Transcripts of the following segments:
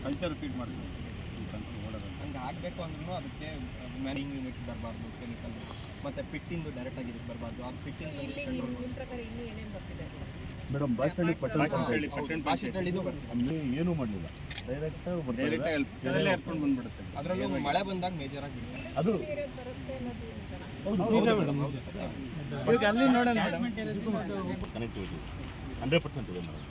Culture feed ಮಾಡ್ತೀವಿ ಹಂಗೆ ಆಗಬೇಕು ಅಂದ್ರೂ ಅದಕ್ಕೆ ಮ್ಯಾನಿಂಗ್ ಯೂನಿಟ್ ಬರಬಾರ್ದು ಕೆಮಿಕಲ್ ಮತ್ತು ಪಿಟ್ಟಿಂದು ಡೈರೆಕ್ಟ್ ಆಗಿ ಇದಕ್ಕೆ ಬರಬಾರ್ದು ಆ ಪಿಟ್ಟಿಂದ ಮೇಡಮ್ ಬಾಸ್ಟಳ್ಳಿ ಬಾಸ್ಟಳ್ಳಿದು ಬರ್ತದೆ ಏನೂ ಮಾಡಲಿಲ್ಲ ಡೈರೆಕ್ಟ್ ಹಾಕೊಂಡು ಬಂದ್ಬಿಡುತ್ತೆ ಅದರಲ್ಲೂ ಮಳೆ ಬಂದಾಗ ಮೇಜರ್ ಆಗಿ ಅದು ಕನೆಕ್ಟಿವಿಟಿ 100% ಇದೆ ಮೇಡಮ್.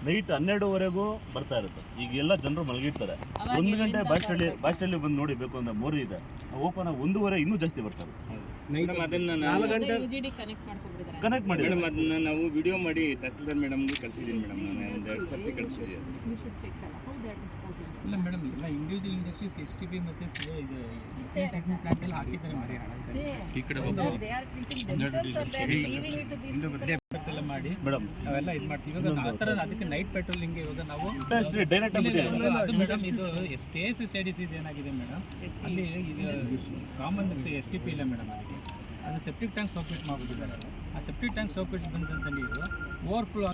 ನೈಟ್ 12ವರೆಗೂ ಬರ್ತಾ ಇರುತ್ತೆ. ಈಗೆಲ್ಲ ಜನರು ಮಲಗಿರ್ತಾರೆ. 1 ಗಂಟೆ ಬಾಸ್ಟಳ್ಳಿ ಬಂದು ನೋಡಿ ಬೇಕು ಅಂದ್ರೆ ಮೋರಿ ಇದೆ ಓಪನ್ ಆಗಿ 1:30 ಇನ್ನೂ ಜಾಸ್ತಿ ಬರ್ತಾರೆ. ಕನೆಕ್ಟ್ ಮಾಡಿ ಮೇಡಮ್, ಅದನ್ನ ನಾವು ವಿಡಿಯೋ ಮಾಡಿ ತಹಸೀಲ್ದಾರ್ ಮೇಡಮ್ಗೂ ಕಳಿಸಿದ್ದೀನಿ ಮೇಡಮ್. ನಾನು 2 ಸರ್ತಿ ಕಳಿಸಿದ್ದೀನಿ. ಇಲ್ಲ ಮೇಡಮ್, ಎಲ್ಲ ಇಂಡಿವಿಜುವಲ್ ಇಂಡಸ್ಟ್ರೀಸ್ STP ಮತ್ತು ಇದು ಪ್ಲಾಂಟ್ ಎಲ್ಲ ಹಾಕಿದ್ದಾರೆ ಮಾಡಿ ಮೇಡಮ್. ನಾವೆಲ್ಲ ಇದು ಮಾಡ್ತೀವಿ ಇವಾಗ ಆ ಥರ. ಅದಕ್ಕೆ ನೈಟ್ ಪೆಟ್ರೋಲಿಂಗ್ ಇವಾಗ ನಾವು ಡೈರೆಕ್ಟ್ ಅದು ಮೇಡಮ್ ಇದು KSSIDC ಏನಾಗಿದೆ ಮೇಡಮ್, ಅಲ್ಲಿ ಇದು ಕಾಮನ್ STP ಇಲ್ಲ ಮೇಡಮ್. ಅದಕ್ಕೆ ಅದು ಸೆಪ್ಟಿಕ್ ಟ್ಯಾಂಕ್ ಸೋಪಿಟ್ ಮಾಡ್ಬಿಟ್ಟಿದ್ದಾರೆ. ಆ ಸೆಪ್ಟಿಕ್ ಟ್ಯಾಂಕ್ ಸೋಪಿಟ್ ಬಂದಂಥ ನೀರು ಓವರ್ಫ್ಲೋ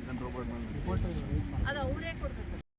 ಕಂಟ್ರೋಲ್ ಮಾಡಿ ಅದು ಅವರೇ ಕೊಡ್ಬೇಕು.